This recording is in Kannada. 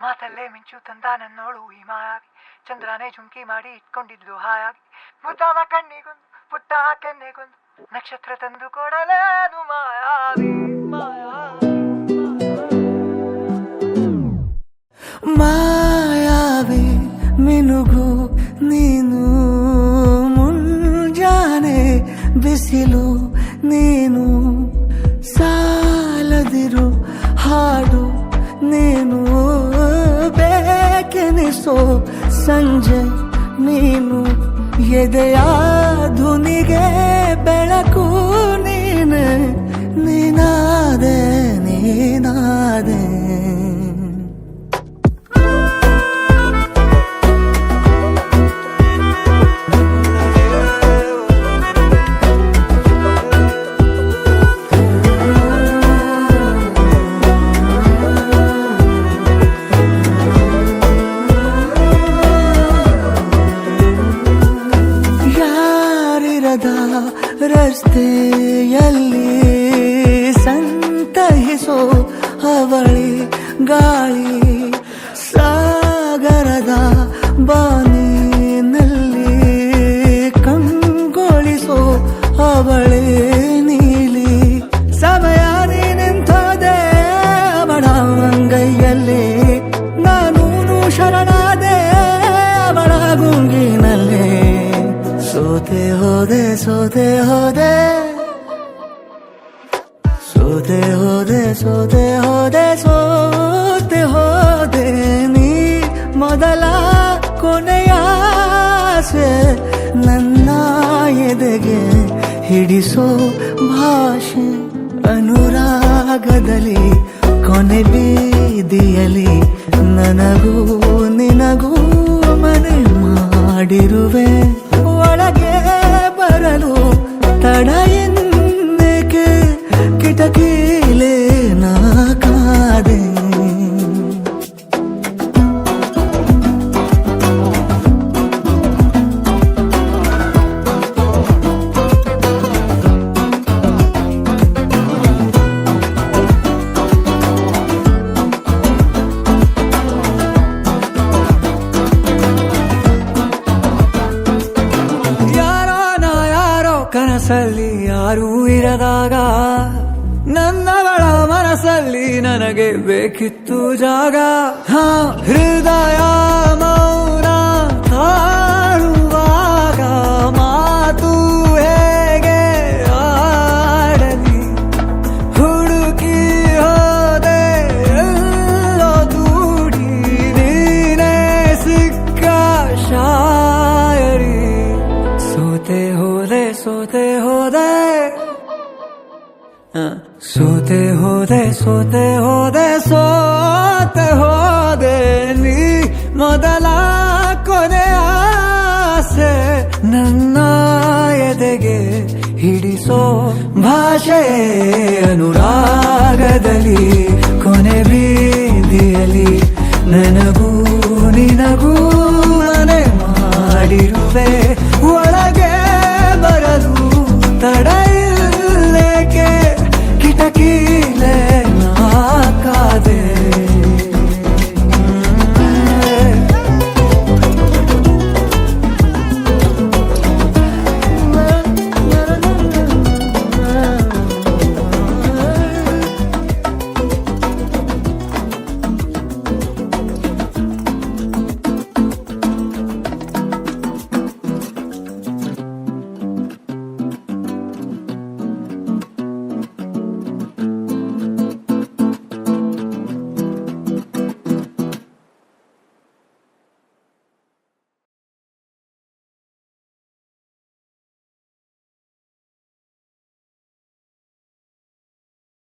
ಮಾತಲ್ಲೇ ಮಿಂಚು ತಂದ ನನ್ನೋಳು ಈ ಮಾಯಾವಿ, ಚಂದ್ರನೇ ಜುಂಕಿ ಮಾಡಿ ಇಟ್ಕೊಂಡಿದ್ಲು ಹಾಯಾಗಿ, ಮುದ್ದಾದ ಕಣ್ಣಿಗೊಂದು ಪುಟ್ಟ ಕೆನ್ನೆಗೊಂದು ನಕ್ಷತ್ರ ತಂದು ಕೊಡಲೇನು ಮಾಯಾವಿ ಮಾಯಾವಿ ಮಿನುಗು ನೀನು, ಮುಂಜಾನೆ ಬಿಸಿಲು ನೀನು, ಸಾಲದಿರು ಹಾಡು ನೀನು, ಬೇಕೆನಿಸೋ ಸಂಜೆ ನೀನು, ಎದೆಯ ಧುನಿಗೆ ಬೆಳಕು ನೀನೆ, ನೀನಾದೆ ನೀನಾದೆ. ರಸ್ತೆಯಲ್ಲಿ ಸಂತಹಿಸೋ ಅವಳಿ ಗಾಳಿ, ಸಾಗರದ ಬಾನಿನಲ್ಲಿ ಕಂಗೊಳಿಸೋ ಅವಳೆ ನೀಲಿ, ಸಮಯ ನಿಂತೋದೆ ಅವಳ ಅಂಗೈಯಲ್ಲಿ, ನಾನು ಶರಣಾದೆ ಅವಳ ಗುಂಗಿನಲ್ಲಿ, ಸೋತೆ ಹೋದೆ ಸೋತೆ ಹೋದೆ ಸೋತೆ ಹೋದೆ ಸೋತೆ ಹೋದೆ ಸೋತೆ ಹೋದೆ, ನೀ ಮೊದಲ ಕೊನೆಯ ಆಸೆ, ನನ್ನ ಎದೆಗೆ ಹಿಡಿಸೋ ಭಾಷೆ, ಅನುರಾಗದಲ್ಲಿ ಕೊನೆ ಬೀದಿಯಲ್ಲಿ ನನಗೂ ನಿನಗೂ ಮನೆ ಮಾಡಿರುವೆ, ಒಳಗೆ ಬರಲು ತಡ ಎಂದೇಕೆ ಕಿಟಕಿಲೇ ನಾ ಕಾದೆ. ಕನಸಲ್ಲಿ ಯಾರೂ ಇರದಾಗ ನನ್ನವಳ ಮನಸ್ಸಲ್ಲಿ ನನಗೆ ಬೇಕಿತ್ತು ಜಾಗ, ಹೃದಯ ಮೌನ ತಾಳುವಾಗ ಮಾತು ಹೇಗೆ ಆಡಲಿ, ಹುಡುಕಿ ಹೋದೆ ಎಲ್ಲೋ ದೂಡಿ ನೀನೇ ಸಿಕ್ಕ ಶಾಯರಿ, ಸೋತೆ ಹೋದೆ ಸೋತೆ ಹೋದೆ ಸೋತೆ ಹೋದೆ ಸೋತೆ ಹೋದೆ ಸೋತೆ ಹೋದೆ, ನೀ ಮೊದಲ ಕೊನೆ ಆಸೆ, ನನ್ನ ಎದೆಗೆ ಹಿಡಿಸೋ ಭಾಷೆ, ಅನುರಾಗದಲ್ಲಿ